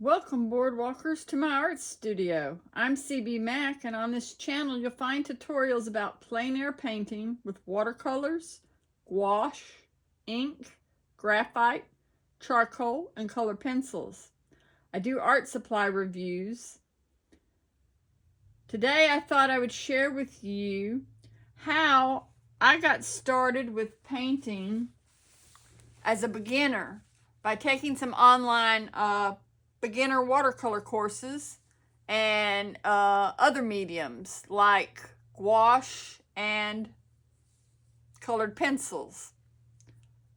Welcome, boardwalkers, to my art studio. I'm CB Mac, and on this channel you'll find tutorials about plein air painting with watercolors, gouache, ink, graphite, charcoal, and color pencils. I do art supply reviews. Today I thought I would share with you how I got started with painting as a beginner by taking some online beginner watercolor courses and other mediums like gouache and colored pencils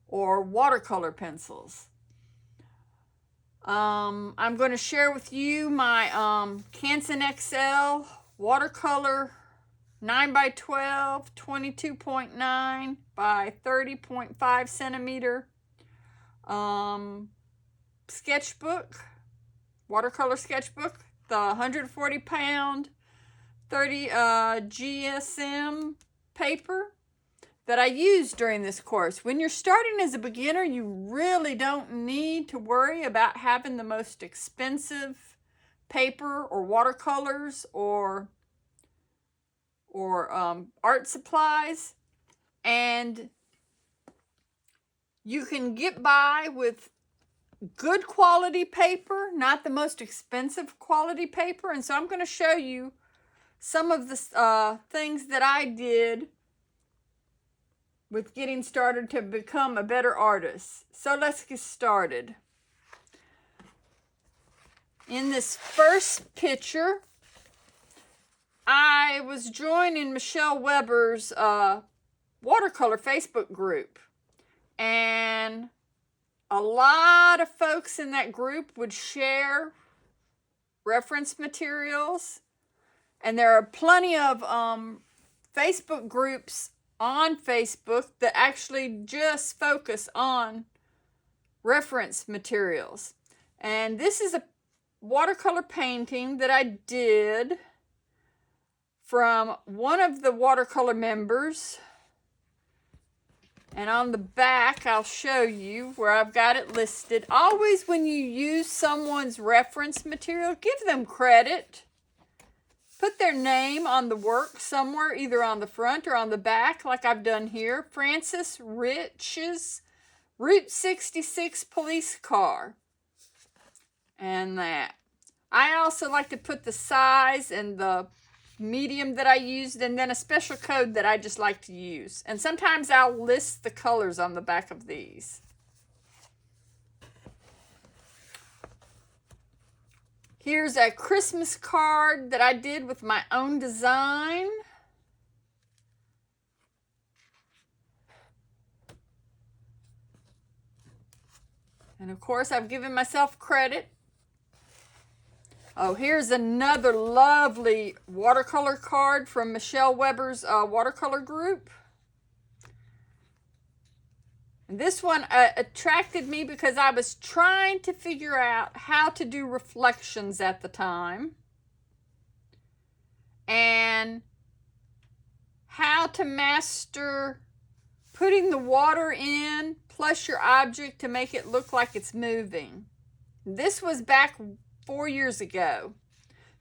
or watercolor pencils. I'm going to share with you my Canson XL watercolor 9x12 22.9 by 30.5 centimeter sketchbook, watercolor sketchbook, the 140 pound 30 GSM paper that I used during this course. When you're starting as a beginner, you really don't need to worry about having the most expensive paper or watercolors or art supplies, and you can get by with good quality paper, not the most expensive quality paper. And so I'm going to show you some of the things that I did with getting started to become a better artist. So let's get started. In this first picture, I was joining Michele Weber's watercolor Facebook group, and a lot of folks in that group would share reference materials, and there are plenty of Facebook groups on Facebook that actually just focus on reference materials. And this is a watercolor painting that I did from one of the watercolor members. And on the back, I'll show you where I've got it listed. Always when you use someone's reference material, give them credit. Put their name on the work somewhere, either on the front or on the back, like I've done here. Francis Rich's Route 66 police car. And that. I also like to put the size and the medium that I used, and then a special code that I just like to use. And sometimes I'll list the colors on the back of these. Here's a Christmas card that I did with my own design. And of course, I've given myself credit. Oh, here's another lovely watercolor card from Michele Weber's watercolor group. And this one attracted me because I was trying to figure out how to do reflections at the time, and how to master putting the water in plus your object to make it look like it's moving. This was back 4 years ago.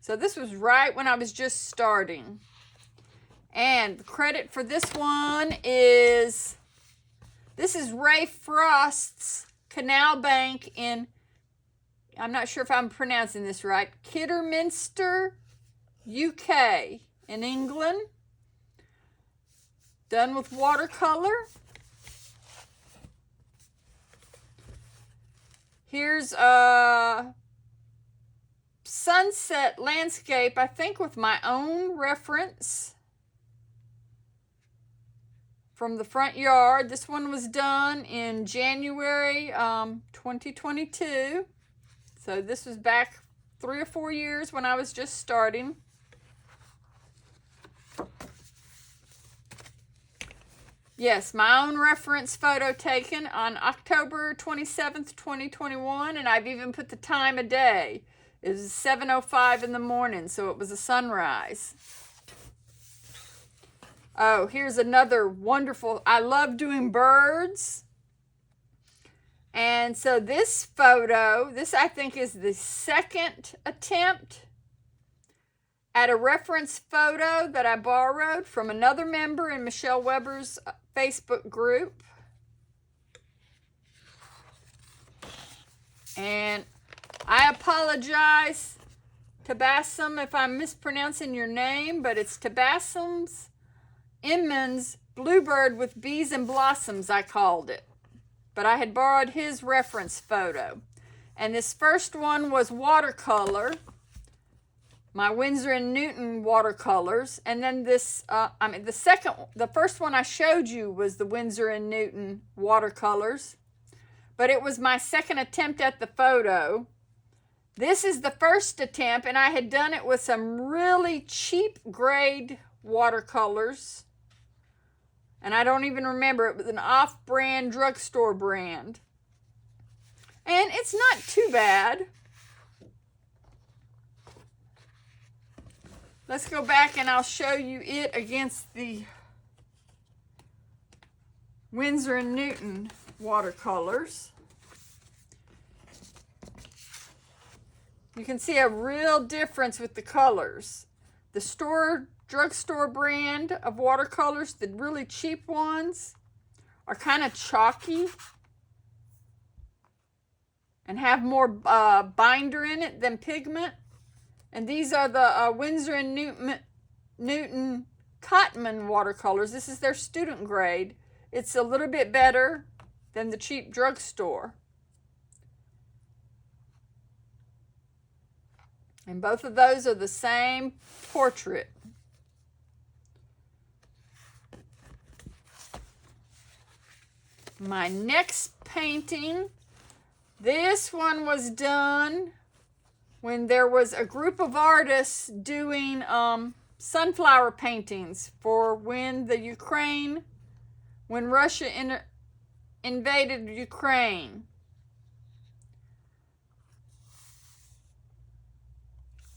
So this was right when I was just starting. And the credit for this one is, this is Ray Frost's Canal Bank in, I'm not sure if I'm pronouncing this right, Kidderminster, UK in England. Done with watercolor. Here's a sunset landscape, I think with my own reference from the front yard. This one was done in January 2022. So this was back 3 or 4 years when I was just starting. Yes, my own reference photo taken on October 27th, 2021, and I've even put the time of day. It was 7:05 in the morning, so it was a sunrise. Oh, here's another wonderful, I love doing birds. And so this photo, this I think is the second attempt at a reference photo that I borrowed from another member in Michele Weber's Facebook group. And I apologize, Tabassum, if I'm mispronouncing your name, but it's Tabassum's Inman's Bluebird with Bees and Blossoms, I called it. But I had borrowed his reference photo. And this first one was watercolor, my Winsor and Newton watercolors. And then this, the first one I showed you was the Winsor and Newton watercolors. But it was my second attempt at the photo. This is the first attempt, and I had done it with some really cheap grade watercolors. And I don't even remember. It was an off-brand drugstore brand. And it's not too bad. Let's go back and I'll show you it against the Winsor and Newton watercolors. You can see a real difference with the colors. The drugstore brand of watercolors, the really cheap ones, are kind of chalky and have more binder in it than pigment. And these are the Winsor and Newton Cotman watercolors. This is their student grade. It's a little bit better than the cheap drugstore. And both of those are the same portrait. My next painting, this one was done when there was a group of artists doing sunflower paintings for when Russia invaded Ukraine.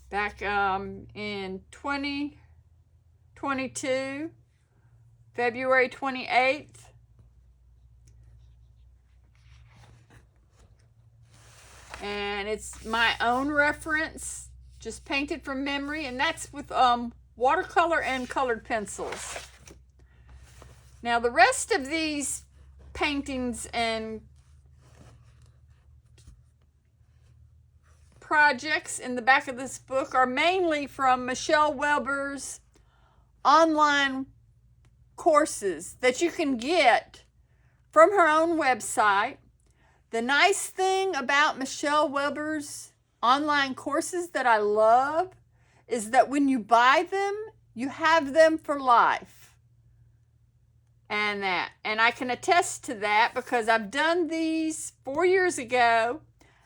Back in 2022, February 28th. And it's my own reference, just painted from memory, and that's with watercolor and colored pencils. Now the rest of these paintings and projects in the back of this book are mainly from Michele Weber's online courses that you can get from her own website. The nice thing about Michele Weber's online courses that I love is that when you buy them, you have them for life. And I can attest to that because I've done these 4 years ago,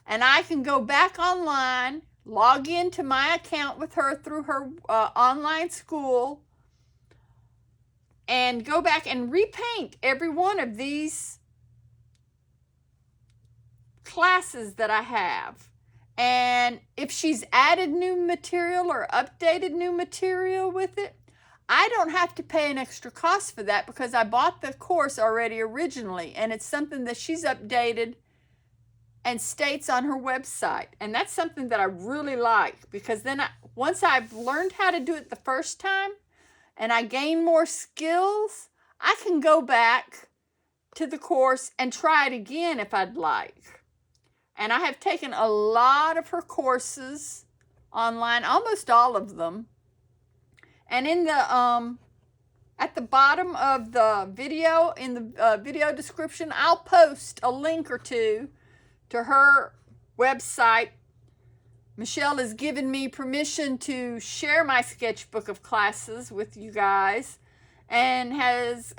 and I can go back online, log into my account with her through her online school, and go back and repaint every one of these classes that I have. And if she's added new material or updated new material with it, I don't have to pay an extra cost for that because I bought the course already originally, and it's something that she's updated and states on her website. And that's something that I really like, because then once I've learned how to do it the first time and I gain more skills, I can go back to the course and try it again if I'd like. And I have taken a lot of her courses online, almost all of them. And in the at the bottom of the video, in the video description, I'll post a link or two to her website. Michele has given me permission to share my sketchbook of classes with you guys, and has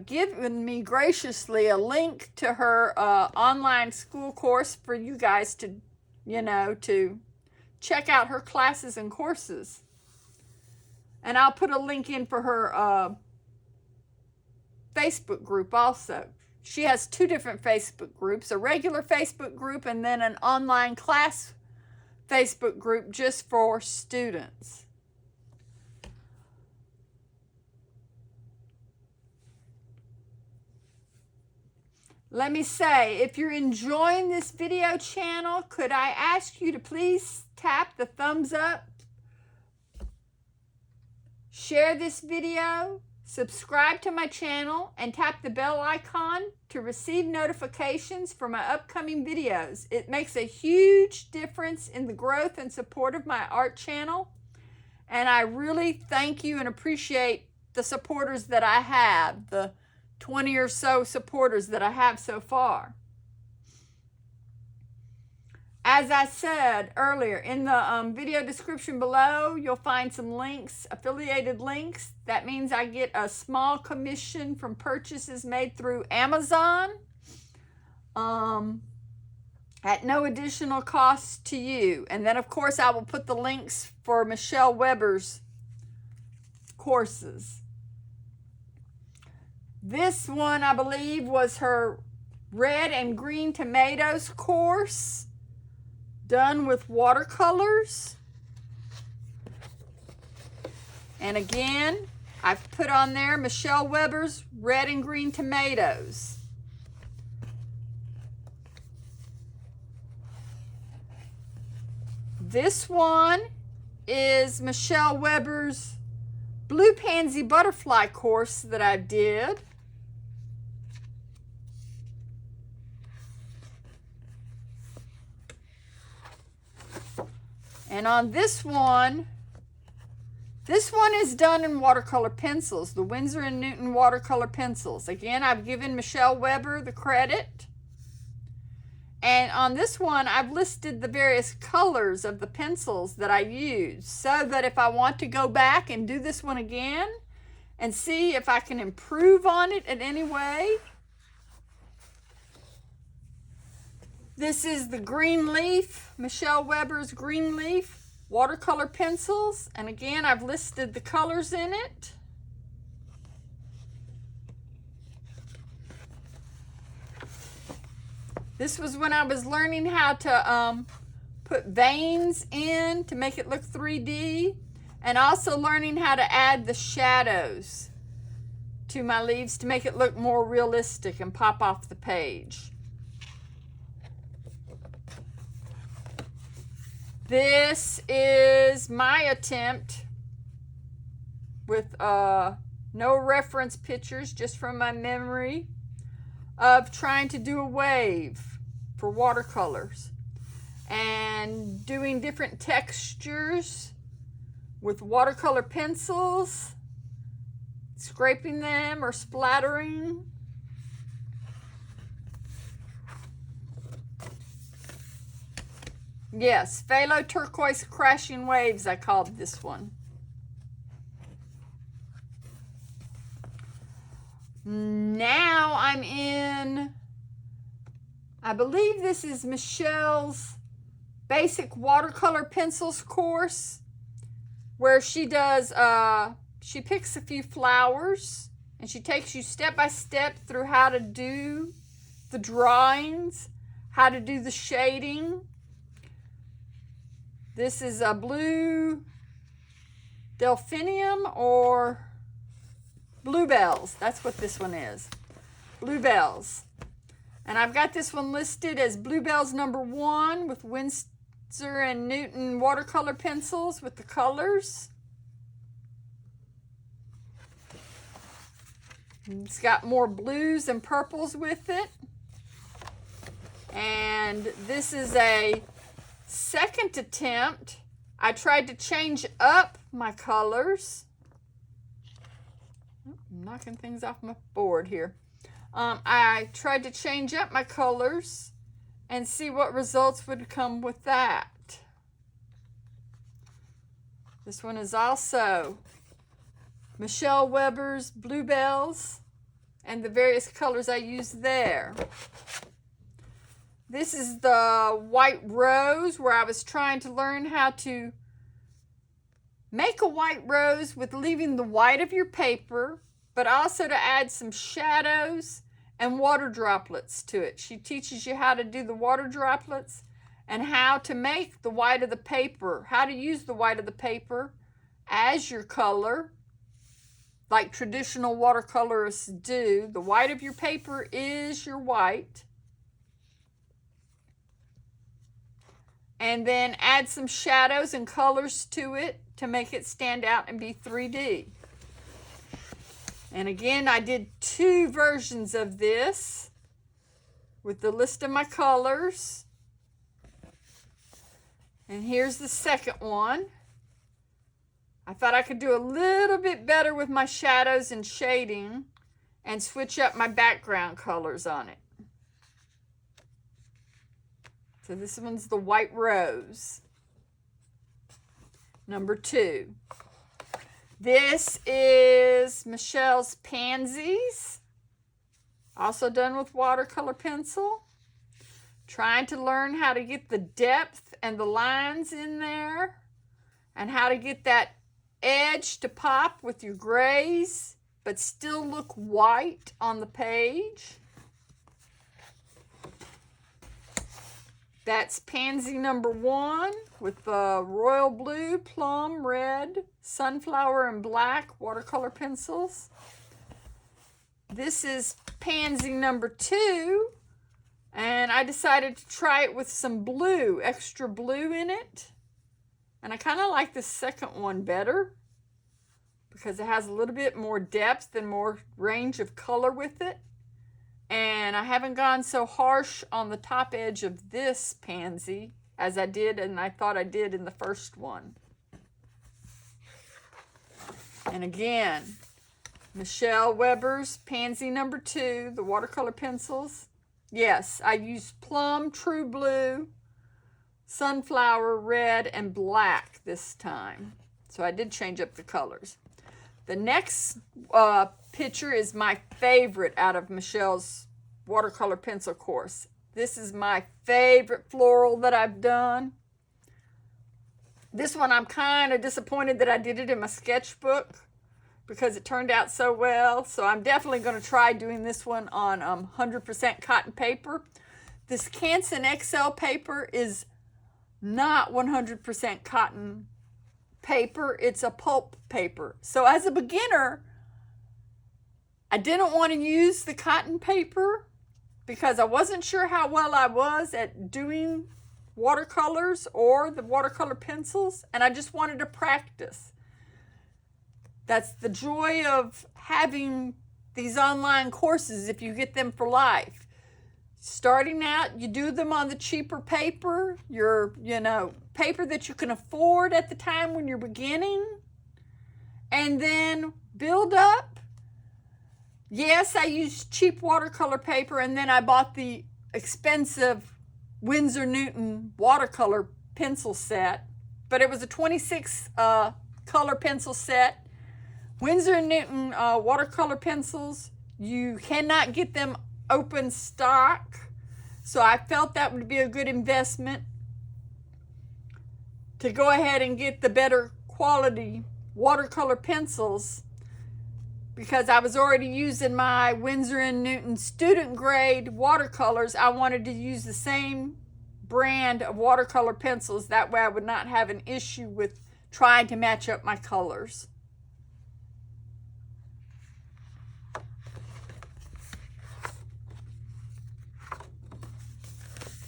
given me graciously a link to her online school course for you guys to, to check out her classes and courses. And I'll put a link in for her Facebook group also. She has 2 different Facebook groups, a regular Facebook group and then an online class Facebook group just for students. let me say, if you're enjoying this video channel, could I ask you to please tap the thumbs up, share this video, subscribe to my channel, and tap the bell icon to receive notifications for my upcoming videos. It makes a huge difference in the growth and support of my art channel, and I really thank you and appreciate the supporters that I have, the 20 or so supporters that I have so far. As I said earlier, in the video description below, you'll find some links, affiliated links. That means I get a small commission from purchases made through Amazon at no additional cost to you. And then, of course, I will put the links for Michele Weber's courses. This one, I believe, was her red and green tomatoes course, done with watercolors. And again, I've put on there Michele Weber's red and green tomatoes. This one is Michele Weber's blue pansy butterfly course that I did. And on this one is done in watercolor pencils, the Winsor & Newton watercolor pencils. Again, I've given Michele Weber the credit. And on this one, I've listed the various colors of the pencils that I use, so that if I want to go back and do this one again and see if I can improve on it in any way. This is the Green Leaf, Michele Weber's Green Leaf watercolor pencils. And again, I've listed the colors in it. This was when I was learning how to put veins in to make it look 3D, and also learning how to add the shadows to my leaves to make it look more realistic and pop off the page. This is my attempt with no reference pictures, just from my memory, of trying to do a wave for watercolors and doing different textures with watercolor pencils, scraping them or splattering. Yes, phthalo turquoise crashing waves, I called this one. Now I'm in, I believe this is Michele's basic watercolor pencils course, where she does, she picks a few flowers and she takes you step by step through how to do the drawings, how to do the shading. This is a blue delphinium or bluebells. That's what this one is. Bluebells. And I've got this one listed as Bluebells #1 with Winsor & Newton watercolor pencils with the colors. It's got more blues and purples with it. And this is a second attempt. I tried to change up my colors. I'm knocking things off my board here. I tried to change up my colors and see what results would come with that. This one is also Michele Weber's Bluebells and the various colors I used there. This is the white rose, where I was trying to learn how to make a white rose with leaving the white of your paper, but also to add some shadows and water droplets to it. She teaches you how to do the water droplets and how to make the white of the paper, how to use the white of the paper as your color. like traditional watercolorists do. The white of your paper is your white. And then add some shadows and colors to it to make it stand out and be 3D. And again, I did 2 versions of this with the list of my colors. And here's the second one. I thought I could do a little bit better with my shadows and shading and switch up my background colors on it. So this one's the white rose. Number 2. This is Michele's pansies. Also done with watercolor pencil. Trying to learn how to get the depth and the lines in there. And how to get that edge to pop with your grays, but still look white on the page. That's pansy number 1 with the royal blue, plum, red, sunflower, and black watercolor pencils. This is pansy number 2, and I decided to try it with some blue, extra blue in it. And I kind of like the second one better because it has a little bit more depth and more range of color with it. And I haven't gone so harsh on the top edge of this pansy as I did and I thought I did in the first one. And again, Michele Weber's pansy number 2, the watercolor pencils. Yes, I used plum, true blue, sunflower, red, and black this time. So I did change up the colors. The next picture is my favorite out of Michele's watercolor pencil course. This is my favorite floral that I've done. This one I'm kind of disappointed that I did it in my sketchbook because it turned out so well. So I'm definitely going to try doing this one on 100% cotton paper. This Canson XL paper is not 100% cotton paper. It's a pulp paper. So as a beginner, I didn't want to use the cotton paper because I wasn't sure how well I was at doing watercolors or the watercolor pencils, and I just wanted to practice. That's the joy of having these online courses if you get them for life. Starting out, you do them on the cheaper paper, paper that you can afford at the time when you're beginning, and then build up. Yes, I used cheap watercolor paper, and then I bought the expensive Winsor Newton watercolor pencil set, but it was a 26 color pencil set. Winsor Newton watercolor pencils, you cannot get them open stock, so I felt that would be a good investment to go ahead and get the better quality watercolor pencils because I was already using my Winsor & Newton student grade watercolors. I wanted to use the same brand of watercolor pencils. That way I would not have an issue with trying to match up my colors.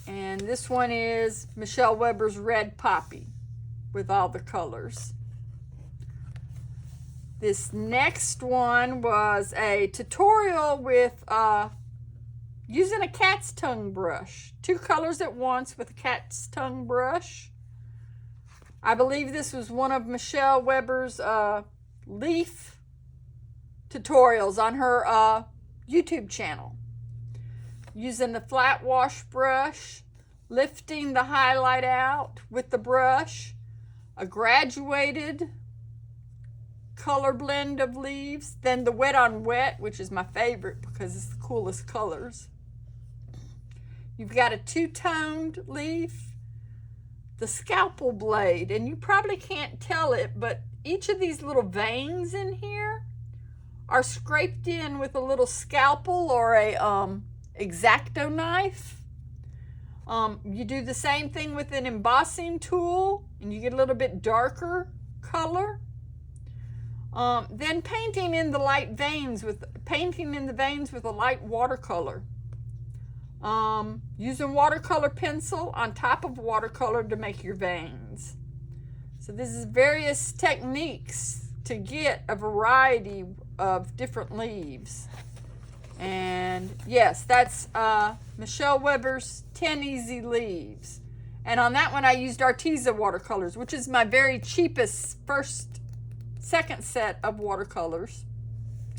And this one is Michele Weber's Red Poppy with all the colors. This next one was a tutorial with using a cat's tongue brush. 2 colors at once with a cat's tongue brush. I believe this was one of Michele Weber's leaf tutorials on her YouTube channel. Using the flat wash brush, lifting the highlight out with the brush, a graduated color blend of leaves, then the wet on wet, which is my favorite because it's the coolest colors. You've got a 2-toned leaf, the scalpel blade, and you probably can't tell it, but each of these little veins in here are scraped in with a little scalpel or a X-Acto knife. You do the same thing with an embossing tool and you get a little bit darker color. Then painting in the veins with a light watercolor. Using watercolor pencil on top of watercolor to make your veins. So this is various techniques to get a variety of different leaves. And yes, that's Michele Weber's 10 Easy Leaves. And on that one I used Arteza watercolors, which is my very cheapest second set of watercolors.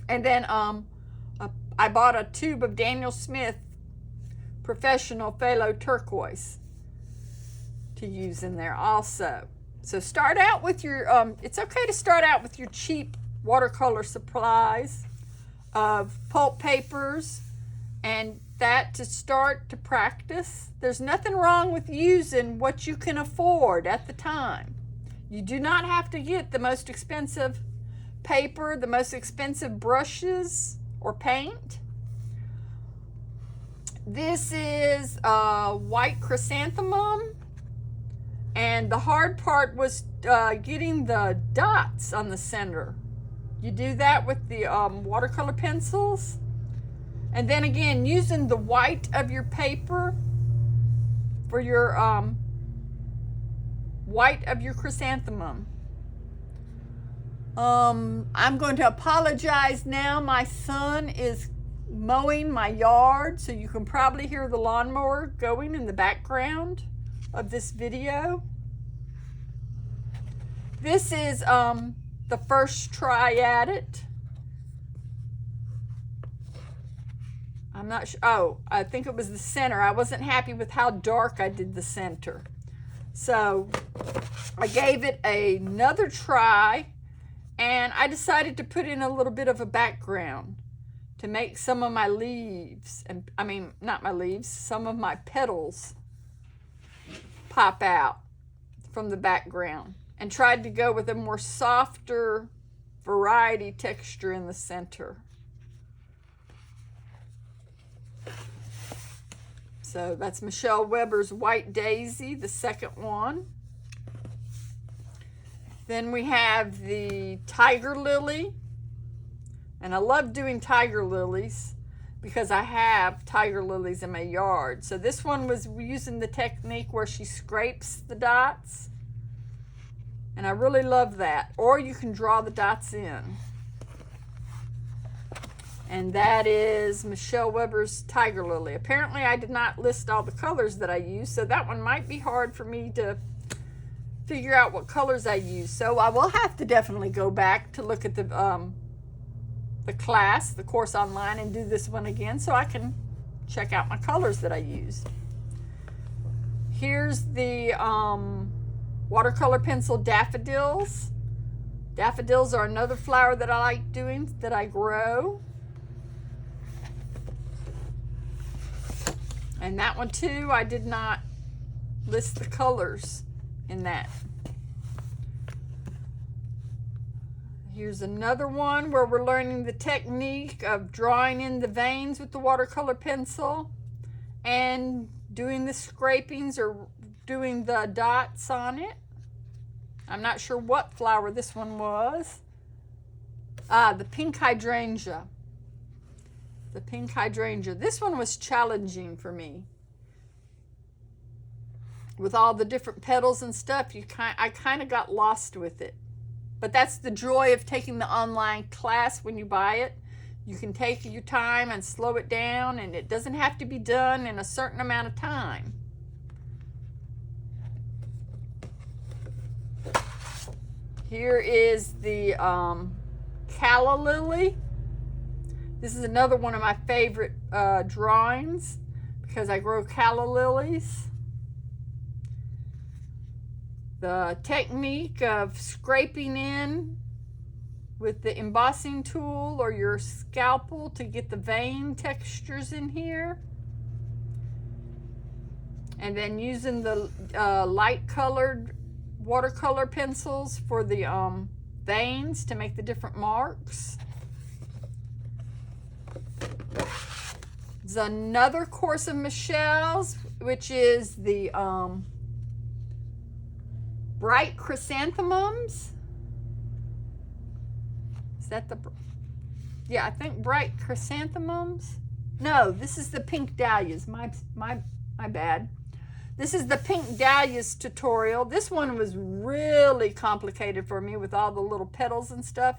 And then I bought a tube of Daniel Smith Professional Phthalo Turquoise to use in there also. So start out with your, it's okay to start out with your cheap watercolor supplies of pulp papers and that to start to practice. There's nothing wrong with using what you can afford at the time. You do not have to get the most expensive paper, the most expensive brushes or paint. This is white chrysanthemum, and the hard part was getting the dots on the center. You do that with the watercolor pencils, and then again using the white of your paper for your white of your chrysanthemum. I'm going to apologize now. My son is mowing my yard, so you can probably hear the lawnmower going in the background of this video. This is the first try at it. I'm not sure. Oh, I think it was the center. I wasn't happy with how dark I did the center. So I gave it another try, and I decided to put in a little bit of a background to make some of my leaves, and I mean, not my leaves, some of my petals pop out from the background, and tried to go with a more softer variety texture in the center. So that's Michele Weber's White Daisy, the second one. Then we have the Tiger Lily. And I love doing tiger lilies because I have tiger lilies in my yard. So this one was using the technique where she scrapes the dots. And I really love that. Or you can draw the dots in. And that is Michele Weber's Tiger Lily. Apparently I did not list all the colors that I use, so that one might be hard for me to figure out what colors I use. So I will have to definitely go back to look at the course online, and do this one again so I can check out my colors that I used. Here's the watercolor pencil daffodils. Daffodils are another flower that I like doing, that I grow. And that one too, I did not list the colors in that. Here's another one where we're learning the technique of drawing in the veins with the watercolor pencil and doing the scrapings or doing the dots on it. I'm not sure what flower this one was. The pink hydrangea. The pink hydrangea. This one was challenging for me. With all the different petals and stuff, I kind of got lost with it. But that's the joy of taking the online class when you buy it. You can take your time and slow it down, and it doesn't have to be done in a certain amount of time. Here is the calla lily. This is another one of my favorite drawings because I grow calla lilies. The technique of scraping in with the embossing tool or your scalpel to get the vein textures in here. And then using the light colored watercolor pencils for the veins to make the different marks. There's another course of Michele's, which is the bright chrysanthemums. that the, yeah, I think bright chrysanthemums. No, this is the pink dahlias. My bad. This is the pink dahlias tutorial. This one was really complicated for me with all the little petals and stuff.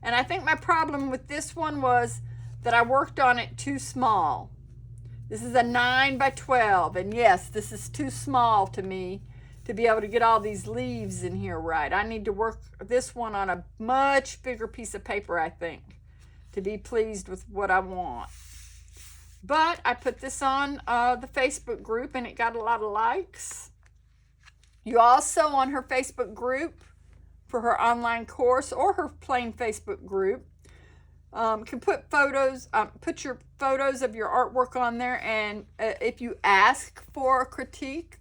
And I think my problem with this one was that I worked on it too small. This is a 9 by 12, and yes, this is too small to me to be able to get all these leaves in here right. I need to work this one on a much bigger piece of paper, I think, to be pleased with what I want. But I put this on the Facebook group, and it got a lot of likes. You also, on her Facebook group, for her online course or her plain Facebook group, can put photos, put your photos of your artwork on there, and if you ask for a critique,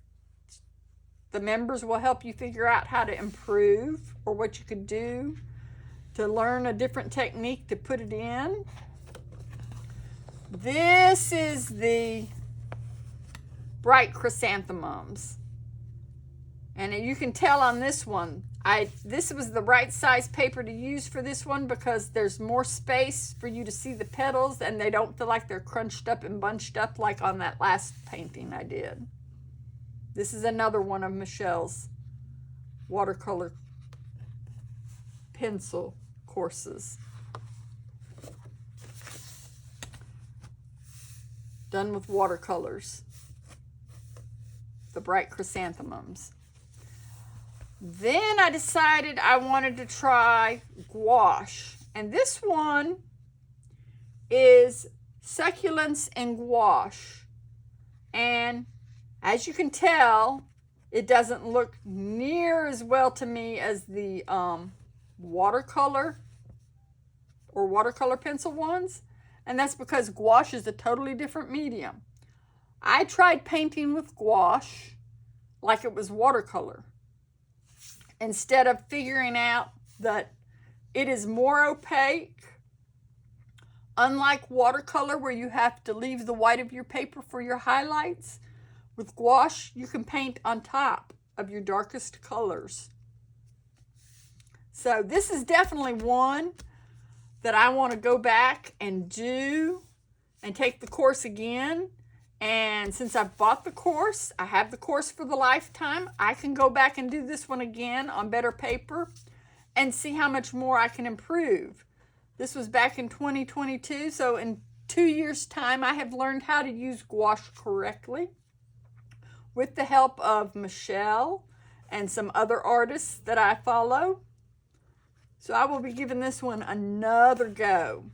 the members will help you figure out how to improve or what you could do to learn a different technique to put it in. This is the bright chrysanthemums, and you can tell on this one, this was the right size paper to use for this one because there's more space for you to see the petals, and they don't feel like they're crunched up and bunched up like on that last painting I did. This is another one of Michele's watercolor pencil courses. Done with watercolors. The bright chrysanthemums. Then I decided I wanted to try gouache. And this one is succulents and gouache. And as you can tell, it doesn't look near as well to me as the watercolor or watercolor pencil ones. And that's because gouache is a totally different medium. I tried painting with gouache like it was watercolor, instead of figuring out that it is more opaque. Unlike watercolor, where you have to leave the white of your paper for your highlights, with gouache, you can paint on top of your darkest colors. So this is definitely one that I want to go back and do and take the course again. And since I've bought the course, I have the course for the lifetime, I can go back and do this one again on better paper and see how much more I can improve. This was back in 2022, so in 2 years' time, I have learned how to use gouache correctly with the help of Michele and some other artists that I follow. So I will be giving this one another go.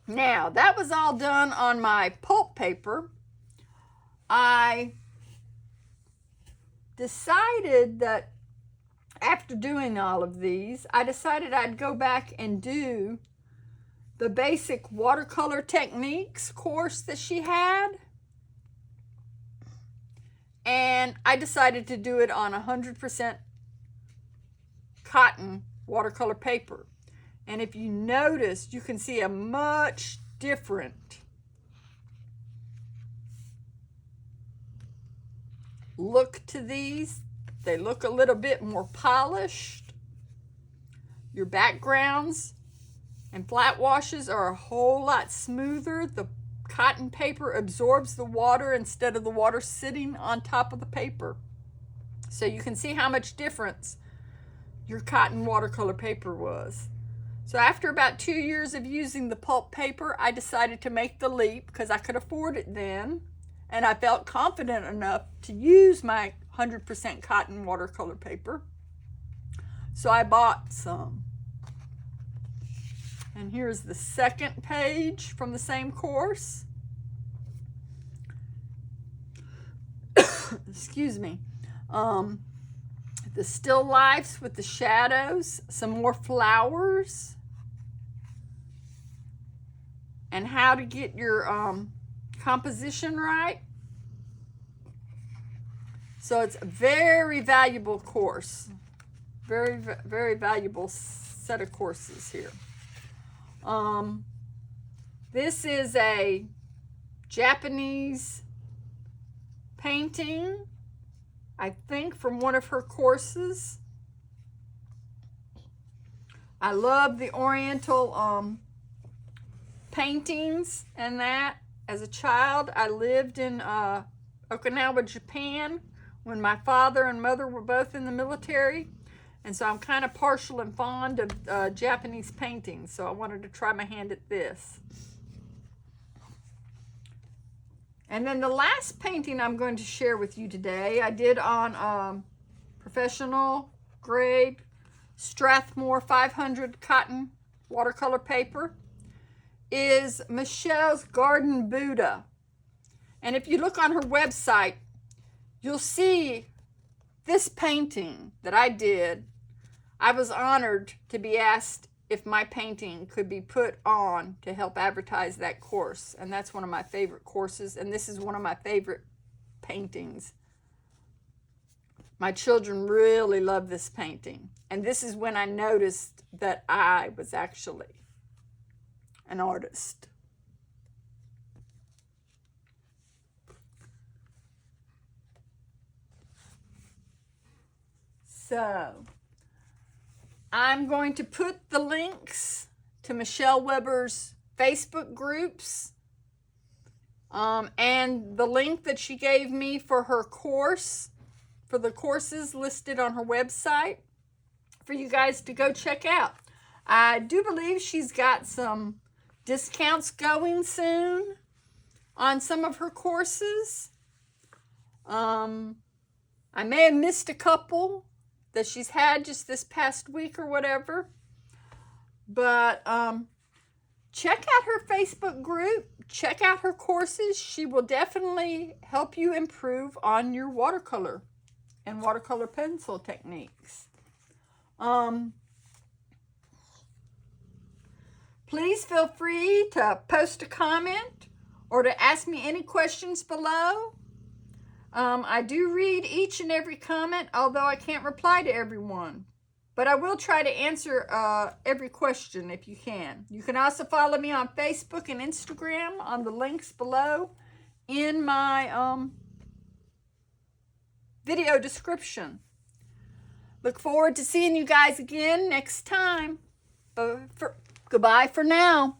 Now, that was all done on my pulp paper. I decided that after doing all of these, I decided I'd go back and do the basic watercolor techniques course that she had. And I decided to do it on 100% cotton watercolor paper. And if you notice, you can see a much different look to these. They look a little bit more polished. Your backgrounds and flat washes are a whole lot smoother. The cotton paper absorbs the water instead of the water sitting on top of the paper. So you can see how much difference your cotton watercolor paper was. So after about 2 years of using the pulp paper, I decided to make the leap because I could afford it then. And I felt confident enough to use my 100% cotton watercolor paper. So I bought some. And here's the second page from the same course. Excuse me. The still lifes with the shadows, some more flowers, and how to get your composition right. So it's a very valuable course. Very, very valuable set of courses here. This is a Japanese painting, I think from one of her courses. I love the Oriental paintings and that. As a child, I lived in Okinawa, Japan, when my father and mother were both in the military. And so I'm kind of partial and fond of Japanese paintings. So I wanted to try my hand at this. And then the last painting I'm going to share with you today, I did on professional grade Strathmore 500 cotton watercolor paper, is Michele's Garden Buddha. And if you look on her website, you'll see this painting that I did. I was honored to be asked if my painting could be put on to help advertise that course. And that's one of my favorite courses. And this is one of my favorite paintings. My children really love this painting. And this is when I noticed that I was actually an artist. So, I'm going to put the links to Michele Weber's Facebook groups and the link that she gave me for her course, for the courses listed on her website, for you guys to go check out. I do believe she's got some discounts going soon on some of her courses. I may have missed a couple that she's had just this past week or whatever. But check out her Facebook group. Check out her courses. She will definitely help you improve on your watercolor and watercolor pencil techniques. Please feel free to post a comment or to ask me any questions below. I do read each and every comment, although I can't reply to everyone. But I will try to answer every question if you can. You can also follow me on Facebook and Instagram on the links below in my video description. Look forward to seeing you guys again next time. Goodbye for now.